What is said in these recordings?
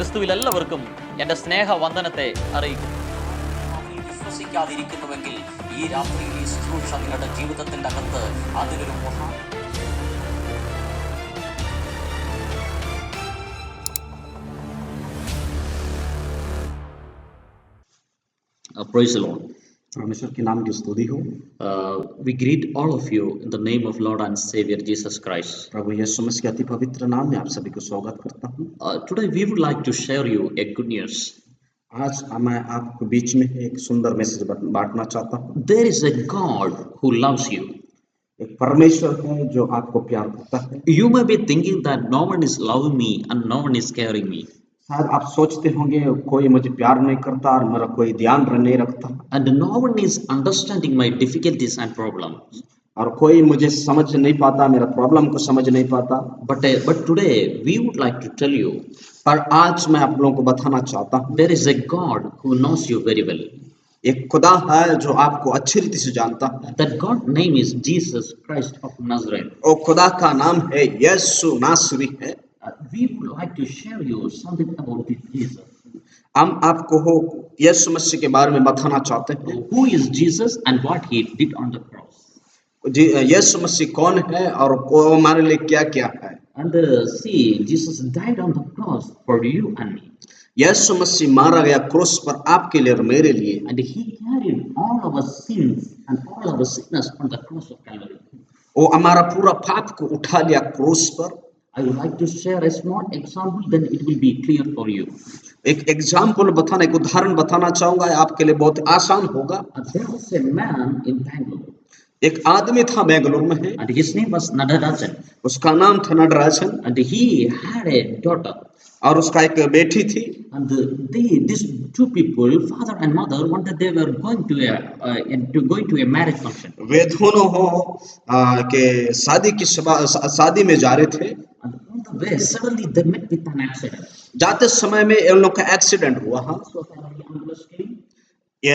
ക്രിസ്തുവിൽ എല്ലാവർക്കും എൻ്റെ സ്നേഹവന്ദനത്തെ അറിയിക്കുന്നു. വിശ്വസിക്കാതിരിക്കുന്നുവെങ്കിൽ ഈ രാത്രിയിൽ ഈ ശുശ്രൂഷ നിങ്ങളുടെ ജീവിതത്തിന്റെ അകത്ത് അതിനൊരു Praise the Lord. परमेश्वर के नाम की स्तुति हो। We greet all of you in the name of Lord and Savior Jesus Christ. प्रभु यीशु मसीह के अति पवित्र नाम में आप सभी को स्वागत करता हूँ। Today we would like to share you a good news. आज मैं आपको बीच में एक सुंदर मैसेज बांटना चाहता हूँ। There is a God who loves you. एक परमेश्वर है जो आपको प्यार करता है। You may be thinking that no one is loving me and no one is caring me. शायद आप सोचते होंगे कोई मुझे प्यार नहीं करता और मेरा कोई ध्यान नहीं रखता, And no one is understanding my difficulties and problems. और कोई मुझे समझ नहीं पाता, मेरा प्रॉब्लम को समझ नहीं पाता। But today we would like to tell you पर आज मैं आप लोगों को बताना चाहता हूँ, there is a God who knows you very well. एक खुदा है जो आपको अच्छी रीति से जानता है। That God name is Jesus Christ of Nazareth. और खुदा का नाम है यीशु नासरी है। We would like to share you something about this Jesus. हम आपको हो यीशु मसीह के बारे में बताना चाहते हैं। Who is Jesus and what he did on the cross? यीशु मसीह कौन है और वो हमारे लिए क्या क्या है। And see, Jesus died on the cross for you and me. यीशु मसीह मारा गया क्रूस पर आपके लिए और मेरे लिए। And he carried all our sins and all our sickness on the cross of Calvary. वो हमारा पूरा पाप को उठा लिया क्रूस पर। I would like to share a small example, then it will be clear for you. एक एग्जाम्पल बताना, एक उदाहरण बताना चाहूंगा, आपके लिए बहुत आसान होगा। There was a man in Bangalore. एक आदमी था बेंगलुरु में है, And his name was Nadarajan. उसका नाम था Natarajan, And he had a daughter. और उसका एक बेटी थी। And these two people, father and mother, one day they were going to a marriage function. वे दोनों हो के शादी में जा रहे थे। And on the way, suddenly they met with an accident. जाते समय में इन लोग का एक्सीडेंट हुआ। So finally, ambulance came, ये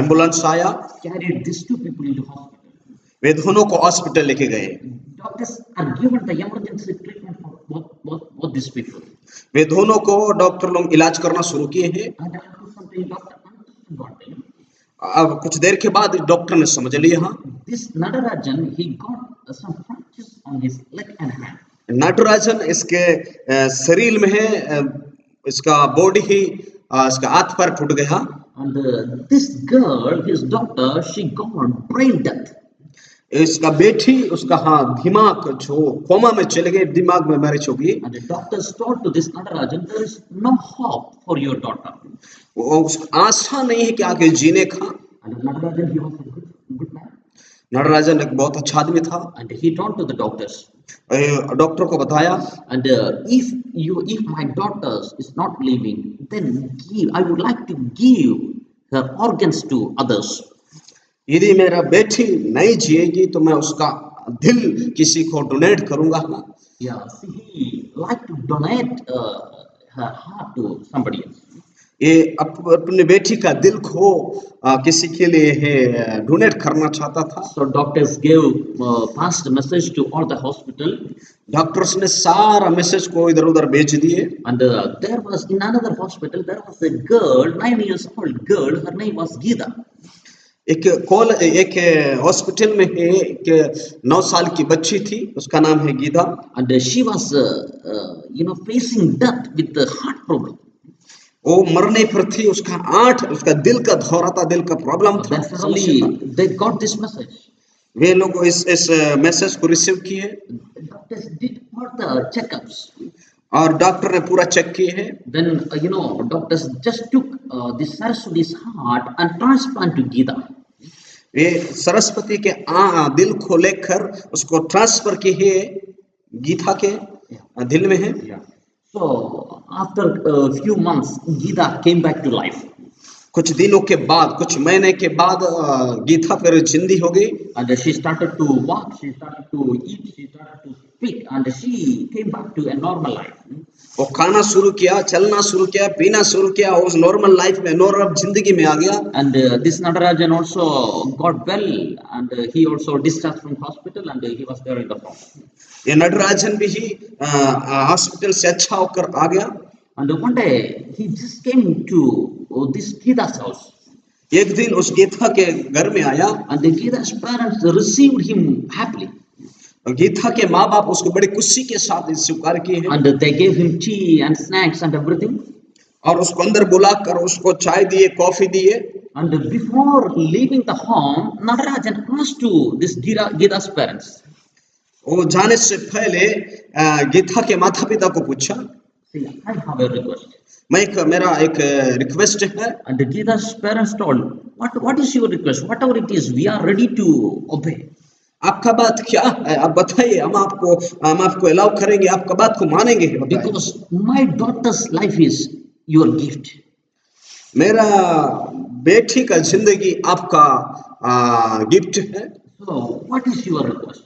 एम्बुलेंस आया, carried these two people into hospital. वे दोनों को हॉस्पिटल लेके गए। Doctors are given the emergency treatment for both these people. वे दोनों को डॉक्टर लोग इलाज करना शुरू किए हैं। And after something, doctor got them. अब कुछ देर के बाद डॉक्टर ने समझ लिया, This Nadarajan, he got some fractures on his leg and hand. Natarajan इसके शरीर में है, इसका बॉडी ही इसका हाथ पैर टूट गया। And this girl, his daughter, she got brain death. इसका बेटी, उसका दिमाग जो कोमा में चले गए, दिमाग में मैरिज हो गई। And the doctors told to this Nadarajan, there is no hope for your daughter. उसका आशा नहीं है कि आगे जीने का। And Nadarajan, he was a good man. Natarajan एक बहुत अच्छा आदमी था। And he told to the doctors, doctor को बताया, and if my daughter is not living, then I would like to give her organs to others. यदि मेरा बेटी नहीं जिएगी तो मैं उसका दिल किसी को डोनेट करूंगा। Yeah, see, he like to donate her heart to somebody else. ये अपने बेटी का दिल को किसी के लिए डोनेट करना चाहता था। So doctors passed the message to all the hospital. Doctors ने सारा मैसेज को इधर उधर भेज दिए। And there was in another hospital, there was a girl, 9 years old girl, her name was Geeta. एक हॉस्पिटल में एक 9 साल की बच्ची थी, उसका नाम है Gita. And she was facing death with the heart problem. वो मरने पर थी, उसका दिल का दौरा था, दिल का प्रॉब्लम था। They got this message. वे लोग इस मैसेज को रिसीव किए। Doctors did all the checkups. और डॉक्टर ने पूरा चेक किए हैं। Then doctors just took the Saraswati's heart and transplant to Geeta. वे सरस्वती के दिल को लेकर उसको ट्रांसफर किए गीता के दिल में है। So after a few months, Geeta came back to life. कुछ दिनों के बाद, कुछ महीने के बाद गीता फिर जिंदी हो गई। And she started to walk, she started to eat, she started to speak, and she came back to a normal life. वो खाना शुरू किया, चलना शुरू किया, पीना शुरू किया, उस नॉर्मल लाइफ में, नॉर्मल जिंदगी में आ गया। And this Nadarajan also got well, and he also discharged from hospital, and he was there in the farm. ये नटराजन भी हॉस्पिटल से अच्छा होकर आ गया। And one day he just came to this Gita's house, एक दिन उस गीता के घर में आया and the Gita's parents received him happily, और गीता के माँ बाप उसको बड़ी खुशी के साथ स्वीकार किए हैं and they gave him tea and snacks and everything. और उसको अंदर बुलाकर उसको चाय दिए, कॉफी दिए। And before leaving the home, Natarajan asked to this Gita's parents, वो जाने से पहले गीता के माता पिता को पूछा, "See, I have a request." मेरा एक रिक्वेस्ट है। And the Gita's parents told, what is your request? Whatever it is, we are ready to obey. आपका बात क्या है, आप बताइए, हम आपको अलाउ करेंगे, आपका बात को मानेंगे। बताइए। Because my daughter's life is your gift. मेरा बेटी का जिंदगी आपका गिफ्ट है। So, what is your request?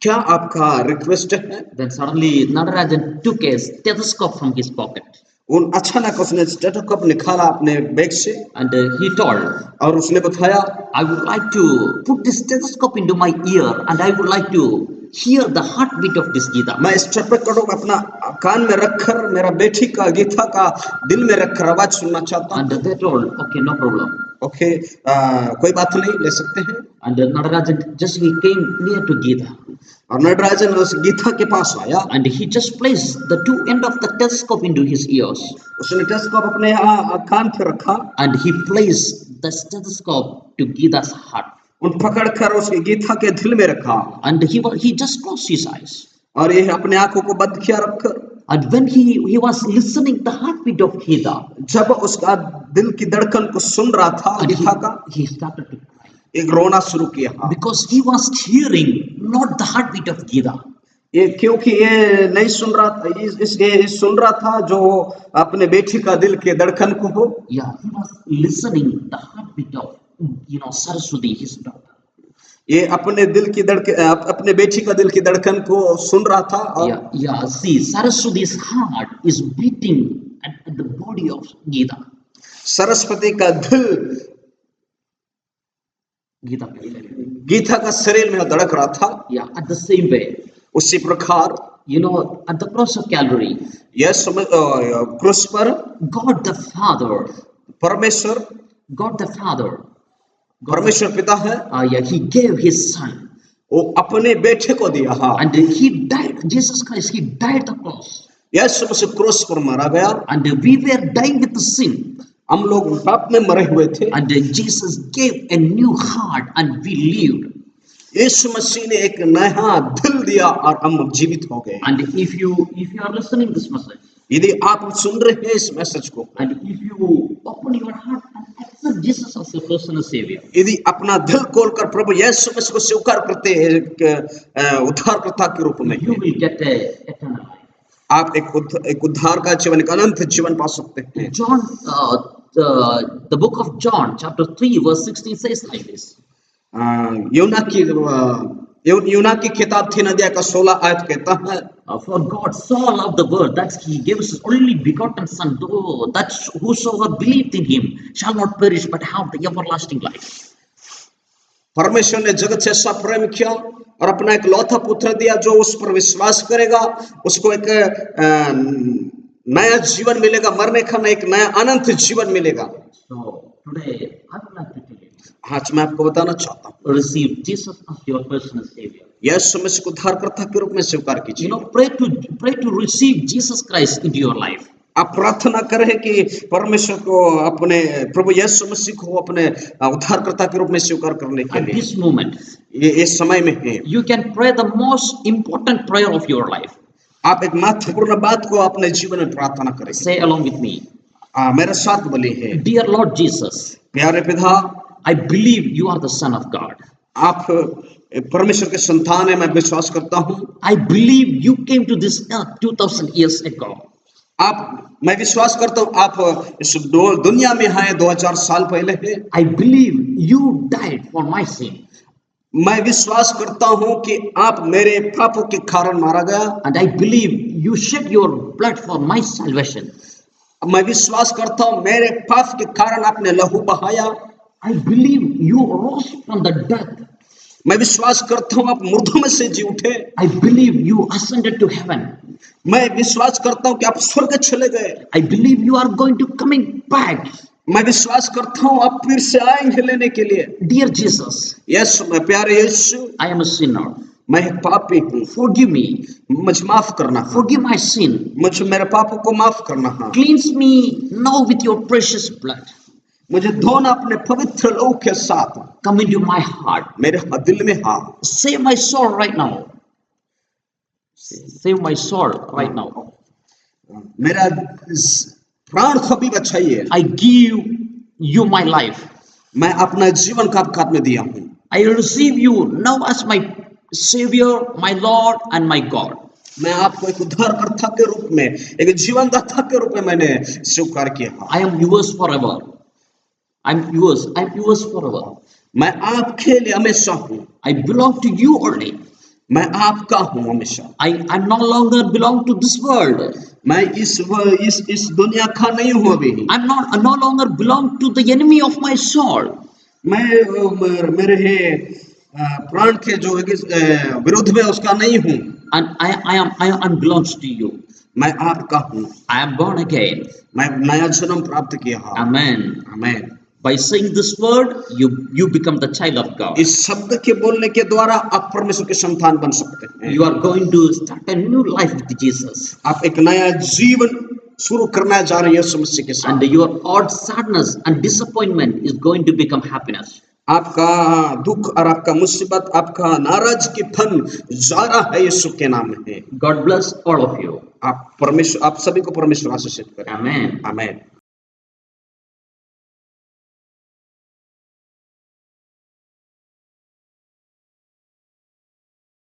क्या आपका रिक्वेस्ट है? Then suddenly Natarajan took a stethoscope from his pocket, उन अचानक उसने स्टेथोस्कोप निकाला अपने बैग से and he told, और उसने बताया, I would like to put this stethoscope into my ear, and I would like to hear the heartbeat of this Gita. मैं स्टेथोस्कोप को अपना कान में रखकर मेरा बेटी का गीता का दिल में रखकर आवाज सुनना चाहता हूँ। And they told, okay, no problem. Okay, कोई बात नहीं, ले सकते हैं। And Natarajan just he came near to Gita, और नटराजन उस गीता के पास आया, and he just placed the two end of the stethoscope into his ears, उसने स्टेथोस्कोप अपने कान पे रखा, and he placed the stethoscope to Gita's heart, उन पकड़कर उसके गीता के दिल में रखा, and he just closed his eyes, और ये अपने आंखों को बंद किया रखकर, and when he was listening the heartbeat of Gita, जब उसका दिल की धड़कन को सुन रहा था and गीता का, he started to cry, एक रोना शुरू किया। because he was hearing not the heartbeat of Gita. ये क्योंकि ये नहीं सुन रहा था, ये सुन रहा था जो अपने बेटी का दिल के धड़कन को हो। Yeah, he was listening the heartbeat of Saraswati, his daughter. ये अपने दिल की धड़कन, अपने बेटी का दिल की धड़कन को सुन रहा था। और Yeah, see, Saraswati's heart is beating at the body of Gita. Saraswati का दिल गीता का शरीर में धड़क रहा था। Yeah, at the same way, उसी प्रकार at the cross of Calvary, यह क्रूस पर God the Father, परमेश्वर पिता है, he gave his son, वो अपने बेटे को दिया, and he died. Jesus Christ, he died the cross, यीशु मसीह क्रूस पर मारा गया, and we were dying with the sin, हम लोग पाप में मरे हुए थे, and Jesus gave a new heart, and we lived. यीशु मसीह ने एक नया दिल दिया और हम जीवित हो गए। And if you are listening this message, यदि आप सुन रहे हैं इस मैसेज को, and if you open your heart and accept Jesus as your personal savior, यदि अपना दिल खोलकर प्रभु यीशु मसीह को स्वीकार करते हैं उद्धारकर्ता के रूप में, you will get a eternal life. आप एक उद्धार का जीवन, एक अनंत जीवन पा सकते हैं। John, the book of John, chapter 3, verse 16 says like this. यूना की किताब 3 अध्याय का 16 आयत कहता है, For God so loved the world that he gave his only begotten son, though that whosoever believed in him shall not perish but have the everlasting life. परमेश्वर ने जगत से ऐसा प्रेम किया और अपना एक लौता पुत्र दिया, जो उस पर विश्वास करेगा उसको एक नया जीवन मिलेगा, मरने का नहीं, एक नया अनंत जीवन मिलेगा। So today I would like to tell you, आज मैं आपको बताना चाहता हूँ, receive Jesus as your personal savior. यीशु मसीह को उद्धारकर्ता के रूप में स्वीकार कीजिए। Pray to receive Jesus Christ into your life. आप प्रार्थना करें कि परमेश्वर को, अपने प्रभु यीशु मसीह को अपने उद्धारकर्ता के रूप में स्वीकार करने के At लिए this moment, ये इस समय में है। you can pray the most important prayer of your life. आप एक महत्वपूर्ण बात को अपने जीवन में प्रार्थना करें। Say along with me. मेरे साथ बोलिए है, Dear Lord Jesus, प्यारे पिता, I believe you are the Son of God. आप परमेश्वर के संतान है, मैं विश्वास करता हूँ। I believe you came to this earth 2000 years ago. मैं विश्वास करता हूँ आप इस दुनिया में आए 2000 साल पहले है। I believe you died for my sin. मैं विश्वास करता हूँ कि आप मेरे पापों के कारण मारा गया। And I believe you shed your blood for my salvation. मैं विश्वास करता हूँ मेरे पाप के कारण आपने लहू बहाया। I believe you rose from the dead. मैं विश्वास करता हूँ आप मुर्दों में से जी उठे। I believe you ascended to heaven. मैं विश्वास करता हूँ कि आप स्वर्ग चले गए। I believe you are going to coming back. मैं विश्वास करता हूँ आप फिर से आएंगे लेने के लिए। Dear Jesus, यीशु, मैं प्यारे यीशु, I am a sinner. मैं एक पापी हूँ, Forgive me. मुझे माफ करना। Forgive my sin. मुझे मेरे पापों को माफ करना। Cleanse me now with your precious blood. मुझे धोना अपने पवित्र लहू के साथ। Come into my heart. मेरे दिल में हाँ। Save my soul right now. Save my soul right now. मेरा प्राण को भी बचाइए। I give you my life. मैं अपना जीवन का आपके हाथ में दिया हूँ। I receive you now as my Savior, my Lord and my God. मैं आपको एक उद्धारकर्ता के रूप में, एक जीवनदाता के रूप में मैंने स्वीकार किया। I am yours forever. I'm yours. I'm yours forever. मैं आपके लिए हमेशा हूँ। I belong to you only. मैं आपका हूँ हमेशा। I no longer belong to this world. मैं इस दुनिया का नहीं हूँ अभी। I no longer belong to the enemy of my soul. मैं मेरे प्राण के जो विरुद्ध में उसका नहीं हूँ। And I am belongs to you. मैं आपका हूँ। I am born again. मैं नया जन्म प्राप्त किया। Amen. Amen. By saying this word, you become the child of God. इस शब्द के बोलने के द्वारा आप परमेश्वर के संतान बन सकते हैं। You are going to start a new life with Jesus. आप एक नया जीवन शुरू करना जा रहे हैं यीशु मसीह के साथ। And your odd sadness and disappointment is going to become happiness. आपका दुख और आपका मुसीबत, आपका नाराजगी फन जा रहा है यीशु के नाम में। God bless all of you. आप सभी को परमेश्वर आशीषित करें। Amen. आमेन।